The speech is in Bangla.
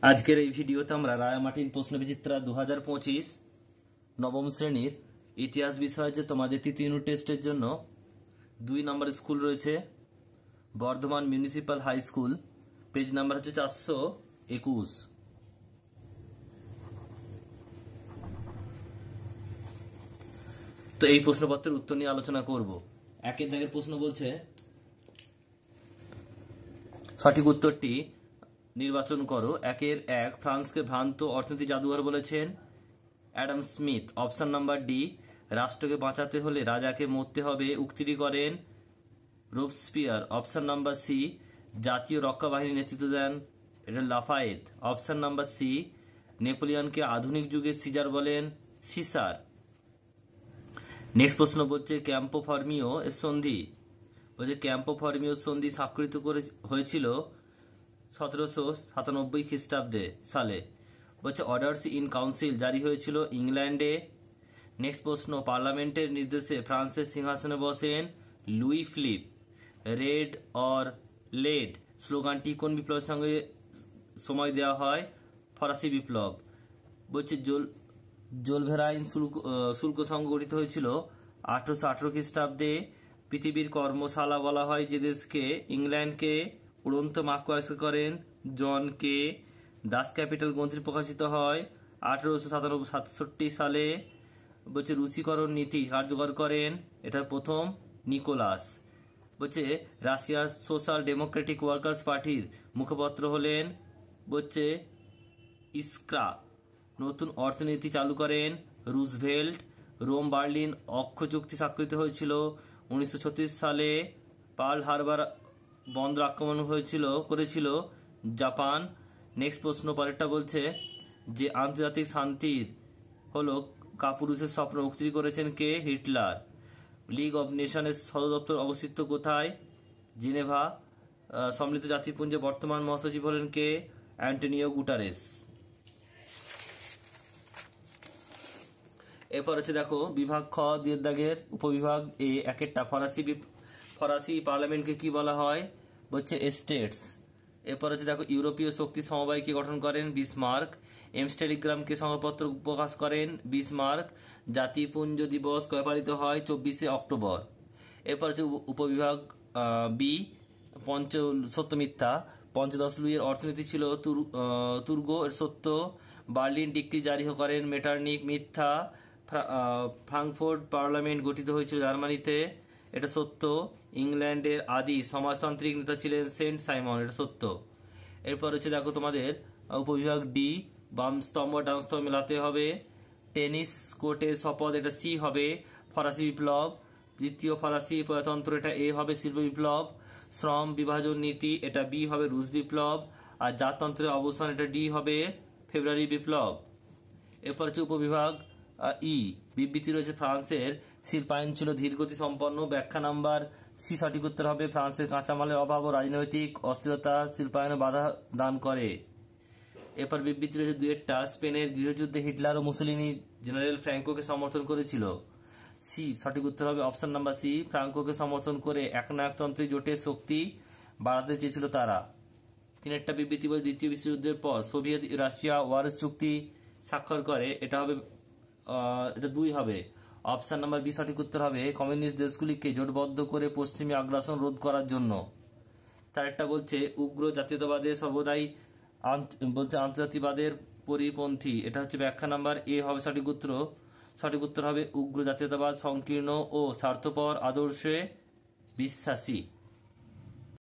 আজকের এই ভিডিওতে আমরা রায়-মার্টিন প্রশ্নবিচিত্রা 2025 নবম শ্রেণীর ইতিহাস বিষয়ে যে তোমাদের তৃতীয় ইউনিট টেস্টের জন্য 2 নম্বর স্কুল রয়েছে Bardhaman municipal high school, page number হচ্ছে 421। তো এই প্রশ্নপত্রের উত্তর নিয়ে আলোচনা করব। একের দাগের প্রশ্ন বলছে সঠিক উত্তরটি নির্বাচন করো। 1 ফ্রান্সকে ভ্রান্ত অর্থনীতি জাদুঘর বলেছেন Adam Smith. Option number D, রাষ্ট্রকে বাঁচাতে হলে রাজাকে মরতে হবে উক্তিটি করেন রোবস্পিয়ার। অপশন নাম্বার সি, জাতীয় রক্ষা বাহিনী নেতৃত্ব দেন এটা লাফায়েত। অপশন নাম্বার সি, নেপোলিয়নকে আধুনিক যুগের সিজার বলেন ফিসার। নেক্সট প্রশ্ন বলছে ক্যাম্পো ফর্মিও এর সন্ধি বলছে ক্যাম্পো ফর্মিও সন্ধি স্বাক্ষরিত হয়েছিল 1797 খ্রিস্টাব্দে সালে। বলছে অর্ডার্স ইন কাউন্সিল জারি হয়েছিল ইংল্যান্ডে। নেক্সট প্রশ্ন পার্লামেন্টের নির্দেশে ফ্রান্সের সিংহাসনে বসেন Louis Philippe. Red or lead স্লোগানটি কোন বিপ্লবের সঙ্গে সময় দেওয়া হয়? ফরাসি বিপ্লব। বলছে জোলভেরাইন শুল্ক সংঘ গঠিত হয়েছিল 1818 খ্রিস্টাব্দে। পৃথিবীর কর্মশালা বলা হয় যে দেশকে ইংল্যান্ডকে। উড়ন্ত মার্ক আবিষ্কার করেন জন কে। দাস ক্যাপিটাল গ্রন্থি প্রকাশিত হয় 1867 সালে। বলছে রুচিকরণ নীতি কার্যকর করেন এটা প্রথম নিকোলাস। বলছে রাশিয়ার সোশ্যাল ডেমোক্রেটিক ওয়ার্কার্স পার্টির মুখপত্র হলেন বলছে ইস্ক্রা। নতুন অর্থনীতি চালু করেন রুজভেল্ট। রোম বার্লিন অক্ষ চুক্তি স্বাক্ষরিত হয়েছিল 1936 সালে। পার্ল হারবার বন্দর আক্রমণ করেছিল জাপান। নেক্সট প্রশ্ন পরেরটা বলছে যে আন্তর্জাতিক শান্তির হলো কাপুরুষের স্বপ্ন উক্তি করেছেন কে? হিটলার। লিগ অব নেশনের সদর দপ্তর অবস্থিত কোথায়? জেনেভা। সম্মিলিত জাতিপুঞ্জে বর্তমান মহাসচিব হলেন কে? Antonio Guterres. এরপর হচ্ছে দেখো বিভাগ খ দুয়ের দাগের উপবিভাগ এ একেরটা ফরাসি পার্লামেন্টকে কি বলা হয়? বলছে স্টেটস। এরপর হচ্ছে দেখো ইউরোপীয় শক্তি সমবায়কে গঠন করেন বিসমার্ক। এমস্টেডিগ্রামকে সংবাদপত্র প্রকাশ করেন বিসমার্ক। জাতিপুঞ্জ দিবস কবে পালিত হয়? 24 অক্টোবর। এরপর হচ্ছে উপবিভাগ বি সত্য মিথ্যা। পঞ্চদশ লুইয়ের অর্থনীতি ছিল তুর্গ এর সত্য। বার্লিন ডিক্রি জারি করেন মেটারনিক মিথ্যা। ফ্রাঙ্কফুর্ট পার্লামেন্ট গঠিত হয়েছিল জার্মানিতে এটা সত্য। ইংল্যান্ডের আদি সমাজতান্ত্রিক নেতা ছিলেন সেন্ট সাইমন এটা সত্য। এরপর হচ্ছে দেখো তোমাদের উপবিভাগ ডি বাম স্তম্ভ ডান স্তম্ভ মেলাতে হবে। টেনিস কোর্টের শপথ এটা সি হবে ফরাসি বিপ্লব। দ্বিতীয় ফরাসি প্রজাতন্ত্র এটা এ হবে শিল্প বিপ্লব। শ্রম বিভাজন নীতি এটা বি হবে রুশ বিপ্লব। আর জাততন্ত্রের অবসান এটা ডি হবে ফেব্রুয়ারি বিপ্লব। এরপর হচ্ছে উপবিভাগ ই বিবৃতি রয়েছে ফ্রান্সের শিল্পায়ন ছিল ধীরগতি সম্পন্ন। ব্যাখ্যা নাম্বার সি সঠিক উত্তর হবে ফ্রান্সের কাঁচামালের অভাব ও রাজনৈতিক অস্থিরতা শিল্পায়নে বাধা দান করে। এরপর বিবৃতি রয়েছে দুয়েরটা স্পেনের গৃহযুদ্ধে হিটলার ও মুসোলিনি জেনারেল ফ্র্যাঙ্কোকে সমর্থন করেছিল। সি সঠিক উত্তর হবে অপশন নাম্বার সি, ফ্রাঙ্কোকে সমর্থন করে একনায়কতন্ত্রী জোটের শক্তি বাড়াতে চেয়েছিল তারা। তিনেরটা বিবৃতি বলে দ্বিতীয় বিশ্বযুদ্ধের পর সোভিয়েত রাশিয়া ওয়ারস চুক্তি স্বাক্ষর করে এটা হবে এটা 2 হবে। অপশন নাম্বার বি সঠিক উত্তর হবে কমিউনিস্ট দেশগুলিকে জোটবদ্ধ করে পশ্চিমী আগ্রাসন রোধ করার জন্য। চারটা বলছে উগ্র জাতীয়তাবাদের সর্বদাই বলছে আন্তর্জাতিকবাদের পরিপন্থী এটা হচ্ছে ব্যাখ্যা নাম্বার এ হবে সঠিক উত্তর। সঠিক উত্তর হবে উগ্র জাতীয়তাবাদ সংকীর্ণ ও স্বার্থপর আদর্শে বিশ্বাসী।